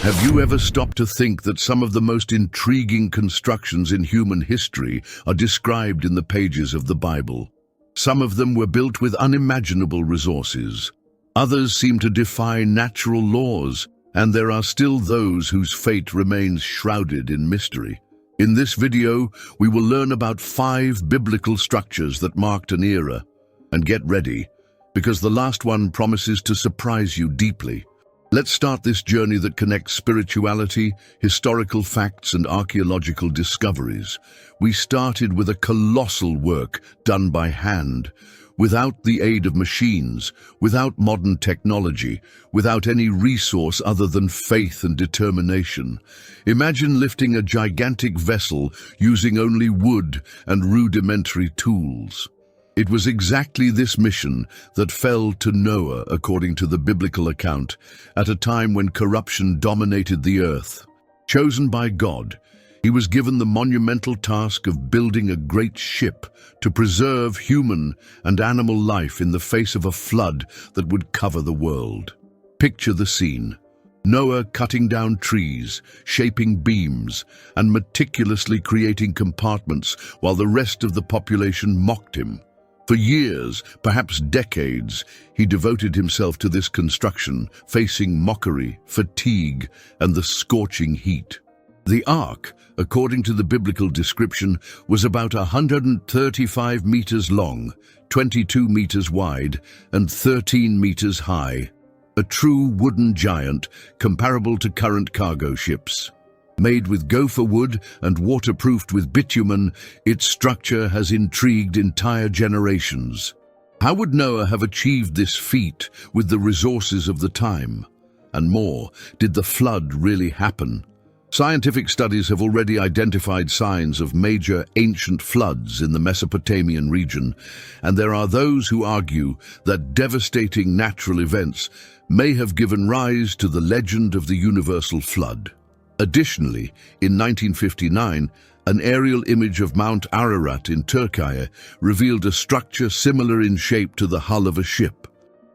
Have you ever stopped to think that some of the most intriguing constructions in human history are described in the pages of the Bible? Some of them were built with unimaginable resources. Others seem to defy natural laws, and there are still those whose fate remains shrouded in mystery. In this video, we will learn about 5 biblical structures that marked an era. And get ready, because the last one promises to surprise you deeply. Let's start this journey that connects spirituality, historical facts, and archaeological discoveries. We started with a colossal work done by hand, without the aid of machines, without modern technology, without any resource other than faith and determination. Imagine lifting a gigantic vessel using only wood and rudimentary tools. It was exactly this mission that fell to Noah, according to the biblical account, at a time when corruption dominated the earth. Chosen by God, he was given the monumental task of building a great ship to preserve human and animal life in the face of a flood that would cover the world. Picture the scene. Noah cutting down trees, shaping beams, and meticulously creating compartments while the rest of the population mocked him. For years, perhaps decades, he devoted himself to this construction, facing mockery, fatigue, and the scorching heat. The ark, according to the biblical description, was about 135 meters long, 22 meters wide, and 13 meters high. A true wooden giant, comparable to current cargo ships. Made with gopher wood and waterproofed with bitumen, its structure has intrigued entire generations. How would Noah have achieved this feat with the resources of the time? And more, did the flood really happen? Scientific studies have already identified signs of major ancient floods in the Mesopotamian region, and there are those who argue that devastating natural events may have given rise to the legend of the universal flood. Additionally, in 1959, an aerial image of Mount Ararat in Turkey revealed a structure similar in shape to the hull of a ship.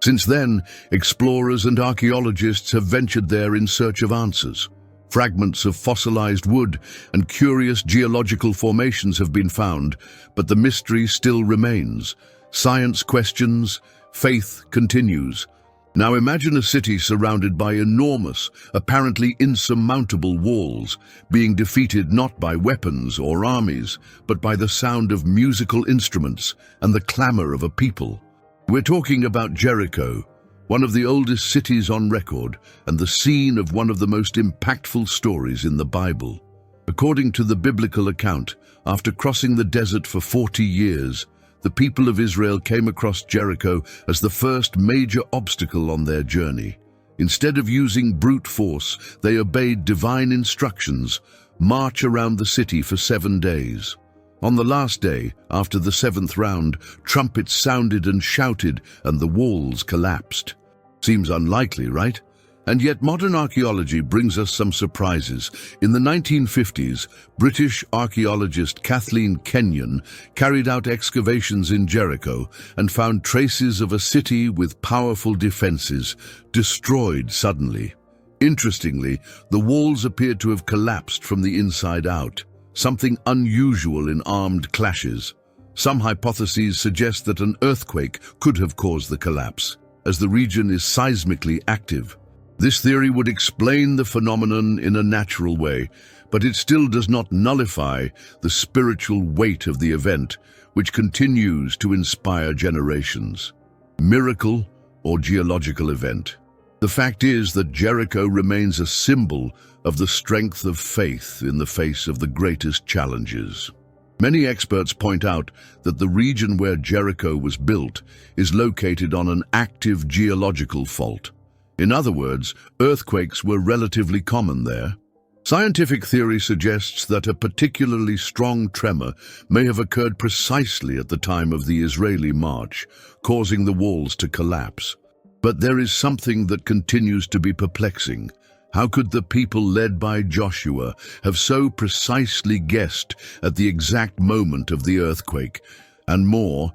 Since then, explorers and archaeologists have ventured there in search of answers. Fragments of fossilized wood and curious geological formations have been found, but the mystery still remains. Science questions, faith continues. Now imagine a city surrounded by enormous, apparently insurmountable walls, being defeated not by weapons or armies, but by the sound of musical instruments and the clamor of a people. We're talking about Jericho, one of the oldest cities on record and the scene of one of the most impactful stories in the Bible. According to the biblical account, after crossing the desert for 40 years, the people of Israel came across Jericho as the first major obstacle on their journey. Instead of using brute force, they obeyed divine instructions: march around the city for 7 days. On the last day, after the 7th round, trumpets sounded and shouted, and the walls collapsed. Seems unlikely, right? And yet modern archaeology brings us some surprises. In the 1950s, British archaeologist Kathleen Kenyon carried out excavations in Jericho and found traces of a city with powerful defenses, destroyed suddenly. Interestingly, the walls appeared to have collapsed from the inside out, something unusual in armed clashes. Some hypotheses suggest that an earthquake could have caused the collapse, as the region is seismically active. This theory would explain the phenomenon in a natural way, but it still does not nullify the spiritual weight of the event, which continues to inspire generations. Miracle or geological event? The fact is that Jericho remains a symbol of the strength of faith in the face of the greatest challenges. Many experts point out that the region where Jericho was built is located on an active geological fault. In other words, earthquakes were relatively common there. Scientific theory suggests that a particularly strong tremor may have occurred precisely at the time of the Israeli march, causing the walls to collapse. But there is something that continues to be perplexing. How could the people led by Joshua have so precisely guessed at the exact moment of the earthquake? And more,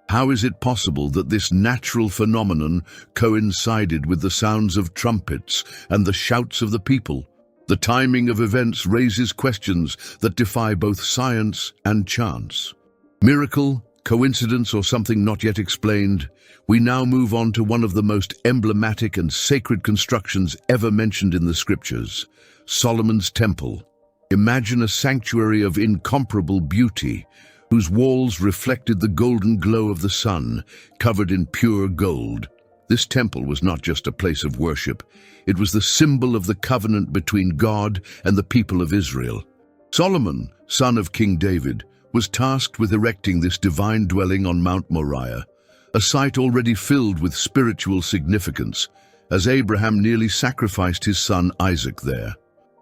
How is it possible that this natural phenomenon coincided with the sounds of trumpets and the shouts of the people? The timing of events raises questions that defy both science and chance. Miracle, coincidence, or something not yet explained? We now move on to one of the most emblematic and sacred constructions ever mentioned in the scriptures, Solomon's Temple. Imagine a sanctuary of incomparable beauty, whose walls reflected the golden glow of the sun, covered in pure gold. This temple was not just a place of worship, it was the symbol of the covenant between God and the people of Israel. Solomon, son of King David, was tasked with erecting this divine dwelling on Mount Moriah, a site already filled with spiritual significance, as Abraham nearly sacrificed his son Isaac there.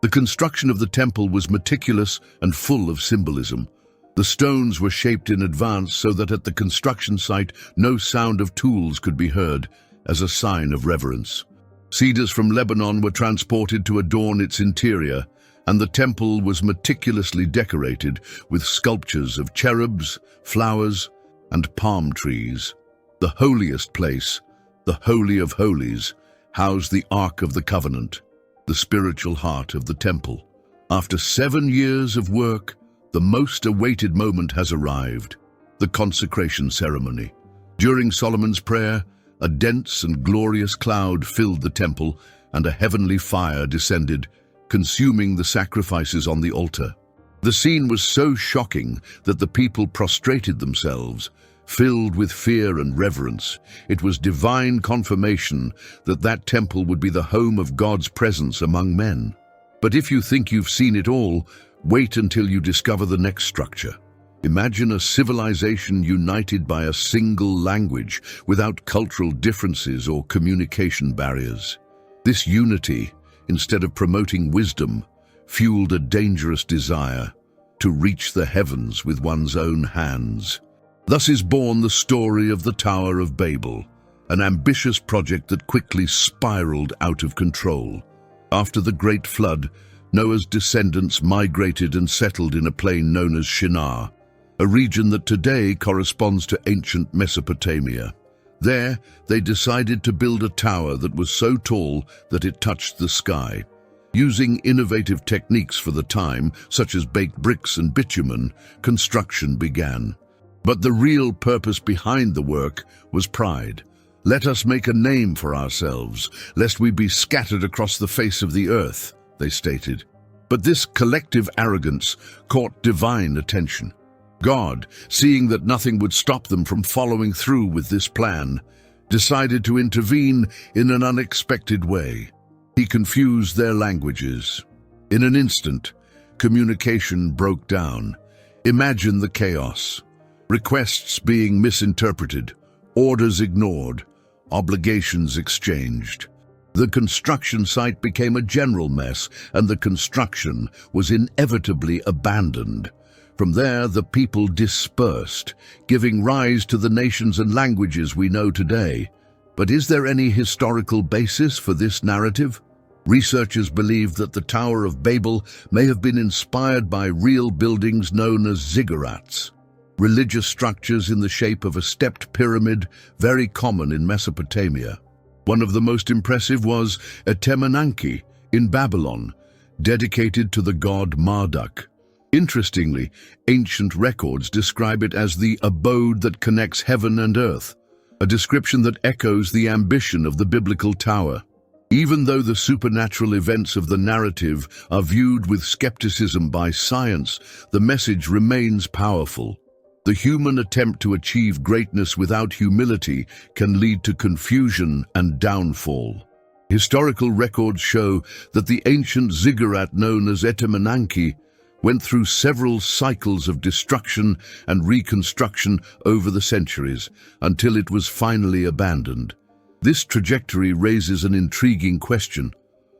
The construction of the temple was meticulous and full of symbolism. The stones were shaped in advance so that at the construction site no sound of tools could be heard, as a sign of reverence. Cedars from Lebanon were transported to adorn its interior, and the temple was meticulously decorated with sculptures of cherubs, flowers, and palm trees. The holiest place, the Holy of Holies, housed the Ark of the Covenant, the spiritual heart of the temple. After 7 years of work, the most awaited moment has arrived, the consecration ceremony. During Solomon's prayer, a dense and glorious cloud filled the temple, and a heavenly fire descended, consuming the sacrifices on the altar. The scene was so shocking that the people prostrated themselves, filled with fear and reverence. It was divine confirmation that that temple would be the home of God's presence among men. But if you think you've seen it all, wait until you discover the next structure. Imagine a civilization united by a single language, without cultural differences or communication barriers. This unity, instead of promoting wisdom, fueled a dangerous desire to reach the heavens with one's own hands. Thus is born the story of the Tower of Babel, an ambitious project that quickly spiraled out of control. After the Great Flood, Noah's descendants migrated and settled in a plain known as Shinar, a region that today corresponds to ancient Mesopotamia. There, they decided to build a tower that was so tall that it touched the sky. Using innovative techniques for the time, such as baked bricks and bitumen, construction began. But the real purpose behind the work was pride. "Let us make a name for ourselves, lest we be scattered across the face of the earth," they stated. But this collective arrogance caught divine attention. God, seeing that nothing would stop them from following through with this plan, decided to intervene in an unexpected way. He confused their languages. In an instant, communication broke down. Imagine the chaos. Requests being misinterpreted, orders ignored, obligations exchanged. The construction site became a general mess, and the construction was inevitably abandoned. From there, the people dispersed, giving rise to the nations and languages we know today. But is there any historical basis for this narrative? Researchers believe that the Tower of Babel may have been inspired by real buildings known as ziggurats, religious structures in the shape of a stepped pyramid, very common in Mesopotamia. One of the most impressive was Etemenanke in Babylon, dedicated to the god Marduk. Interestingly, ancient records describe it as the abode that connects heaven and earth, a description that echoes the ambition of the biblical tower. Even though the supernatural events of the narrative are viewed with skepticism by science, the message remains powerful. The human attempt to achieve greatness without humility can lead to confusion and downfall. Historical records show that the ancient ziggurat known as Etemenanke went through several cycles of destruction and reconstruction over the centuries until it was finally abandoned. This trajectory raises an intriguing question.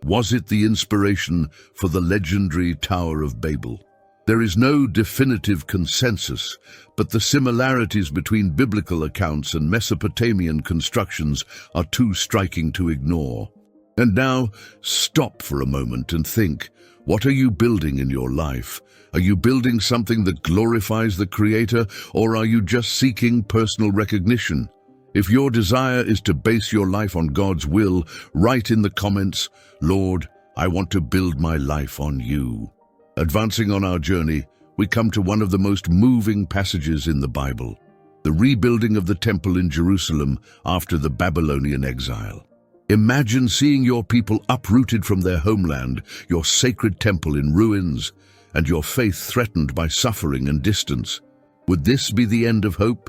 Was it the inspiration for the legendary Tower of Babel? There is no definitive consensus, but the similarities between biblical accounts and Mesopotamian constructions are too striking to ignore. And now, stop for a moment and think, What are you building in your life? Are you building something that glorifies the Creator, or are you just seeking personal recognition? If your desire is to base your life on God's will, write in the comments, "Lord, I want to build my life on you." Advancing on our journey, we come to one of the most moving passages in the Bible, the rebuilding of the temple in Jerusalem after the Babylonian exile. Imagine seeing your people uprooted from their homeland, your sacred temple in ruins, and your faith threatened by suffering and distance. Would this be the end of hope?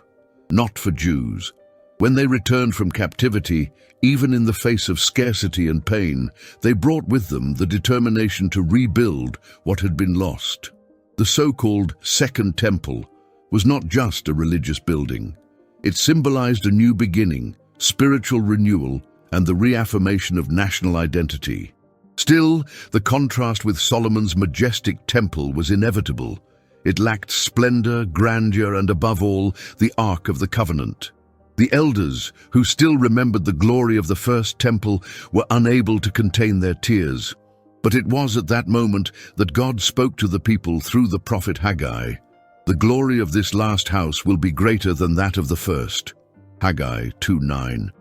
Not for Jews. When they returned from captivity, even in the face of scarcity and pain, they brought with them the determination to rebuild what had been lost. The so-called Second Temple was not just a religious building. It symbolized a new beginning, spiritual renewal, and the reaffirmation of national identity. Still, the contrast with Solomon's majestic temple was inevitable. It lacked splendor, grandeur, and above all, the Ark of the Covenant. The elders, who still remembered the glory of the first temple, were unable to contain their tears. But it was at that moment that God spoke to the people through the prophet Haggai. "The glory of this last house will be greater than that of the first." Haggai 2:9.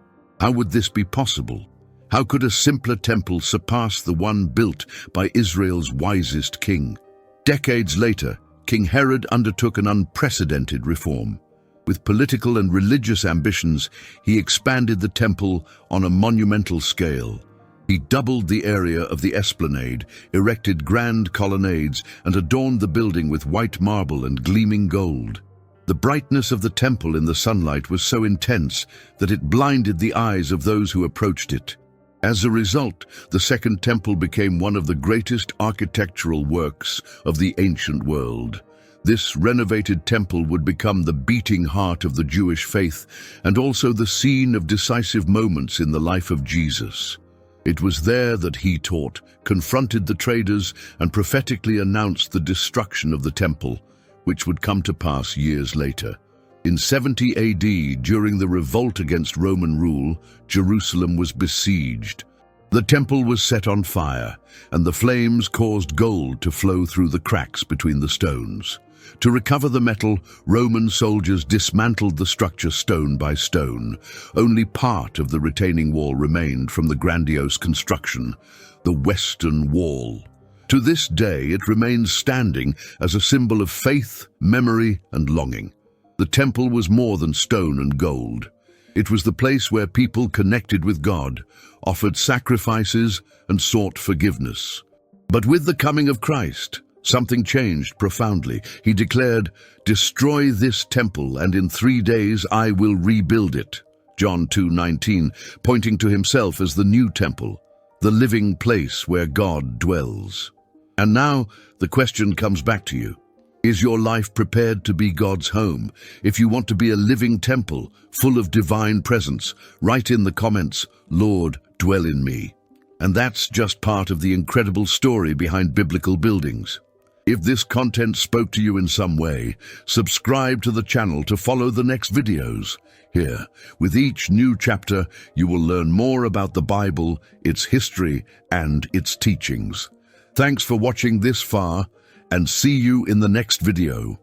How would this be possible? How could a simpler temple surpass the one built by Israel's wisest king? Decades later, King Herod undertook an unprecedented reform. With political and religious ambitions, he expanded the temple on a monumental scale. He doubled the area of the esplanade, erected grand colonnades, and adorned the building with white marble and gleaming gold. The brightness of the temple in the sunlight was so intense that it blinded the eyes of those who approached it. As a result, the Second Temple became one of the greatest architectural works of the ancient world. This renovated temple would become the beating heart of the Jewish faith and also the scene of decisive moments in the life of Jesus. It was there that he taught, confronted the traders, and prophetically announced the destruction of the temple, which would come to pass years later. In 70 AD, during the revolt against Roman rule, Jerusalem was besieged. The temple was set on fire, and the flames caused gold to flow through the cracks between the stones. To recover the metal, Roman soldiers dismantled the structure stone by stone. Only part of the retaining wall remained from the grandiose construction, the Western Wall. To this day, it remains standing as a symbol of faith, memory, and longing. The temple was more than stone and gold. It was the place where people connected with God, offered sacrifices, and sought forgiveness. But with the coming of Christ, something changed profoundly. He declared, "Destroy this temple, and in 3 days I will rebuild it." John 2:19, pointing to himself as the new temple, the living place where God dwells. And now, the question comes back to you. Is your life prepared to be God's home? If you want to be a living temple, full of divine presence, write in the comments, "Lord, dwell in me." And that's just part of the incredible story behind biblical buildings. If this content spoke to you in some way, subscribe to the channel to follow the next videos. Here, with each new chapter, you will learn more about the Bible, its history, and its teachings. Thanks for watching this far, and see you in the next video.